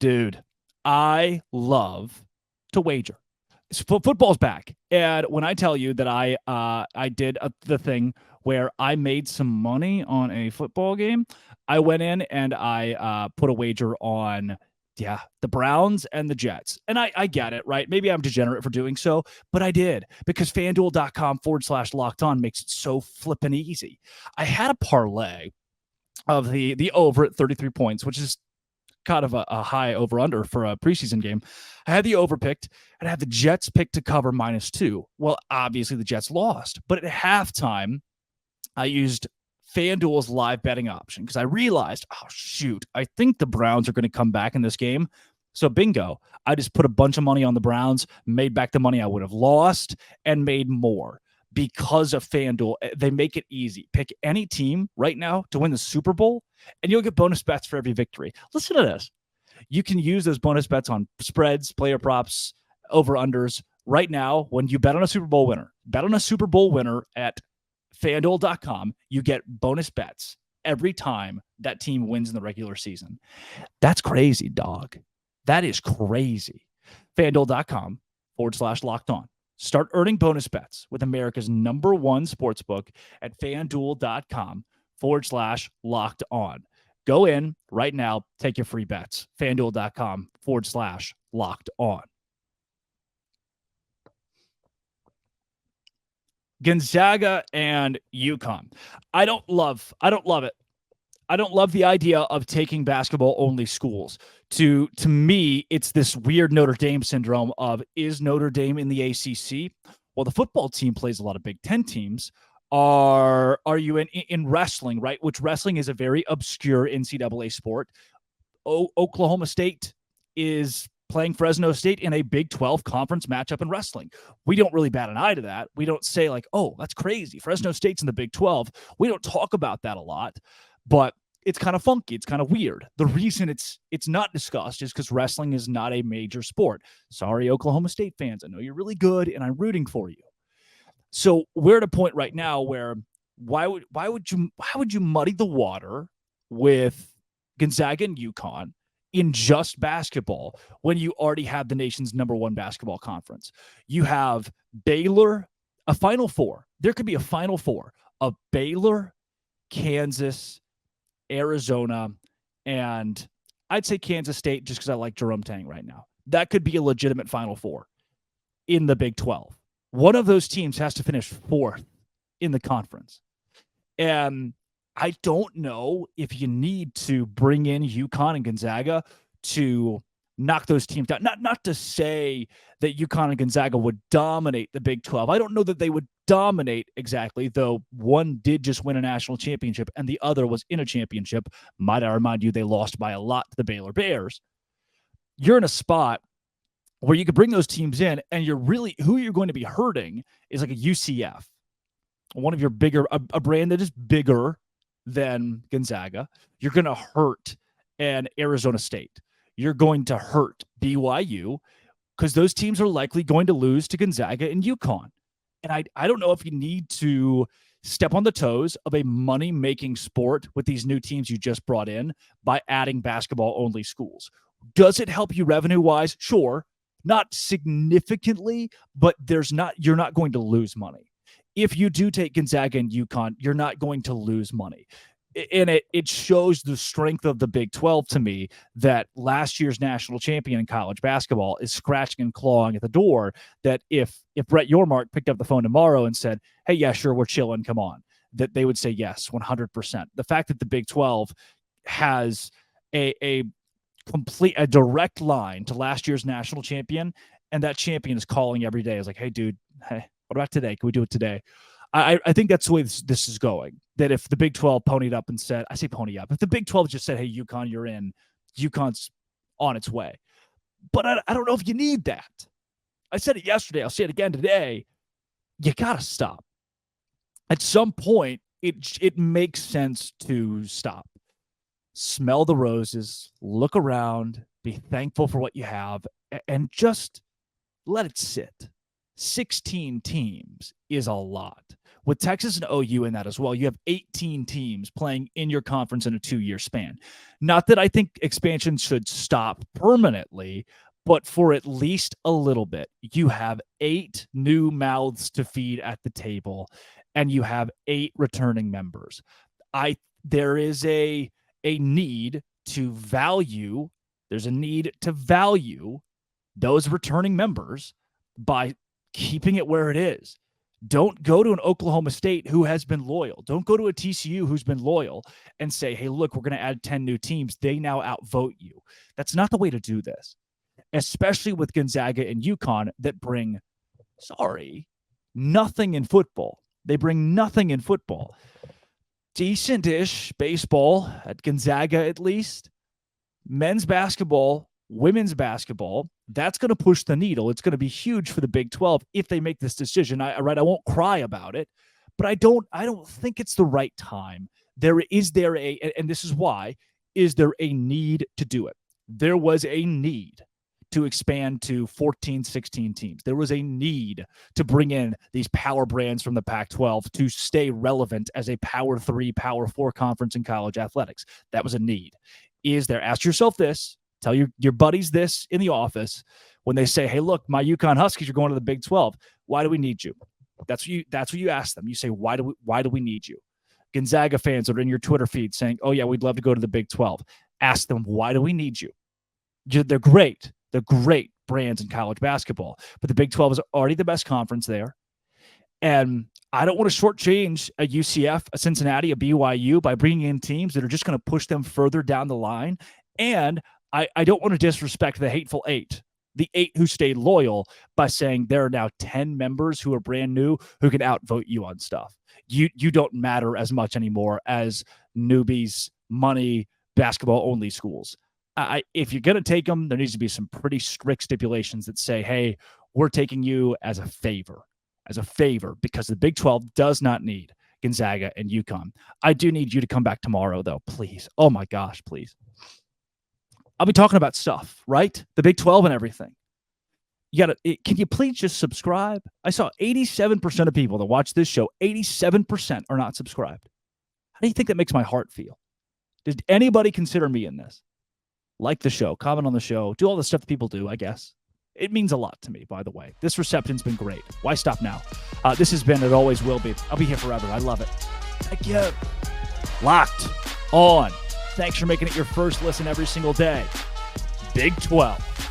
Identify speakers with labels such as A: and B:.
A: Dude, I love to wager. Football's back, and when I tell you that I did the thing where I made some money on a football game, I went in and I put a wager on the Browns and the Jets. And I get it, right? Maybe I'm degenerate for doing so, but I did because FanDuel.com/locked on makes it so flippin' easy. I had a parlay of the over at 33 points, which is kind of a high over under for a preseason game. I had the over picked and I had the Jets picked to cover -2. Well, obviously the Jets lost, but at halftime, I used FanDuel's live betting option because I realized, oh, shoot, I think the Browns are going to come back in this game. So bingo, I just put a bunch of money on the Browns, made back the money I would have lost, and made more because of FanDuel. They make it easy. Pick any team right now to win the Super Bowl, and you'll get bonus bets for every victory. Listen to this. You can use those bonus bets on spreads, player props, over-unders. Right now, when you bet on a Super Bowl winner at FanDuel.com, you get bonus bets every time that team wins in the regular season. That's crazy, dog. That is crazy. FanDuel.com/locked on. Start earning bonus bets with America's #1 sportsbook at FanDuel.com/locked on. Go in right now, take your free bets. FanDuel.com/locked on. Gonzaga and UConn. I don't love it. I don't love the idea of taking basketball only schools. To me, it's this weird Notre Dame syndrome of, is Notre Dame in the ACC? Well, the football team plays a lot of Big Ten teams. Are you in wrestling, right? Which wrestling is a very obscure NCAA sport. Oklahoma State is playing Fresno State in a Big 12 conference matchup in wrestling. We don't really bat an eye to that. We don't say like, oh, that's crazy. Fresno State's in the Big 12. We don't talk about that a lot, but it's kind of funky. It's kind of weird. The reason it's not discussed is because wrestling is not a major sport. Sorry, Oklahoma State fans. I know you're really good and I'm rooting for you. So we're at a point right now where why would you muddy the water with Gonzaga and UConn in just basketball when you already have the nation's #1 basketball conference? You have Baylor, a Final Four. There could be a Final Four of Baylor, Kansas, Arizona, and I'd say Kansas State just because I like Jerome Tang right now. That could be a legitimate Final Four in the Big 12. One of those teams has to finish 4th in the conference. And I don't know if you need to bring in UConn and Gonzaga to knock those teams down. Not to say that UConn and Gonzaga would dominate the Big 12. I don't know that they would dominate exactly, though one did just win a national championship and the other was in a championship. Might I remind you, they lost by a lot to the Baylor Bears. You're in a spot where you could bring those teams in, and who you're going to be hurting is like a UCF, one of your bigger, a brand that is bigger than Gonzaga. You're going to hurt an Arizona State. You're going to hurt BYU because those teams are likely going to lose to Gonzaga and UConn. And I don't know if you need to step on the toes of a money-making sport with these new teams you just brought in by adding basketball-only schools. Does it help you revenue-wise? Sure. Not significantly, but you're not going to lose money. If you do take Gonzaga and UConn, you're not going to lose money. And it shows the strength of the Big 12 to me that last year's national champion in college basketball is scratching and clawing at the door, that if Brett Yormark picked up the phone tomorrow and said, hey, yeah, sure, we're chilling, come on, that they would say yes, 100%. The fact that the Big 12 has a direct line to last year's national champion, and that champion is calling every day. It's like, hey, dude, hey, what about today? Can we do it today? I think that's the way this is going. That if the Big 12 ponied up and said, I say pony up, if the Big 12 just said, hey, UConn, you're in, UConn's on its way. But I don't know if you need that. I said it yesterday. I'll say it again today. You got to stop. At some point, it makes sense to stop. Smell the roses, look around, be thankful for what you have, and just let it sit. 16 teams is a lot. with Texas and OU in that as well, you have 18 teams playing in your conference in a 2-year span. Not that I think expansion should stop permanently, but for at least a little bit. You have 8 new mouths to feed at the table, and you have 8 returning members. There is a need to value. There's a need to value those returning members by keeping it where it is. Don't go to an Oklahoma State who has been loyal. Don't go to a TCU who's been loyal and say, hey, look, we're going to add 10 new teams. They now outvote you. That's not the way to do this, especially with Gonzaga and UConn that bring, nothing in football. They bring nothing in football. Decent-ish baseball at Gonzaga, at least. Men's basketball, women's basketball, that's going to push the needle. It's going to be huge for the Big 12 if they make this decision. I won't cry about it, but I don't think it's the right time. Is there a need to do it? There was a need to expand to 14, 16 teams. There was a need to bring in these power brands from the Pac-12 to stay relevant as a Power 3, Power 4 conference in college athletics. That was a need. Is there? Ask yourself this. Tell your buddies this in the office when they say, hey, look, my UConn Huskies are going to the Big 12. Why do we need you? That's what you ask them. You say, why do we need you? Gonzaga fans that are in your Twitter feed saying, oh, yeah, we'd love to go to the Big 12. Ask them, why do we need you? They're great. They're great brands in college basketball. But the Big 12 is already the best conference there. And I don't want to shortchange a UCF, a Cincinnati, a BYU by bringing in teams that are just going to push them further down the line. And I don't want to disrespect the hateful 8, the 8 who stayed loyal, by saying there are now 10 members who are brand new who can outvote you on stuff. You don't matter as much anymore as newbies, money, basketball-only schools. If you're going to take them, there needs to be some pretty strict stipulations that say, hey, we're taking you as a favor, because the Big 12 does not need Gonzaga and UConn. I do need you to come back tomorrow, though, please. Oh, my gosh, please. I'll be talking about stuff, right? The Big 12 and everything. Can you please just subscribe? I saw 87% of people that watch this show, 87% are not subscribed. How do you think that makes my heart feel? Did anybody consider me in this? Like the show, comment on the show, do all the stuff that people do, I guess. It means a lot to me, by the way. This reception's been great. Why stop now? This has been, it always will be. I'll be here forever. I love it. Thank you. Locked on. Thanks for making it your first listen every single day. Big 12.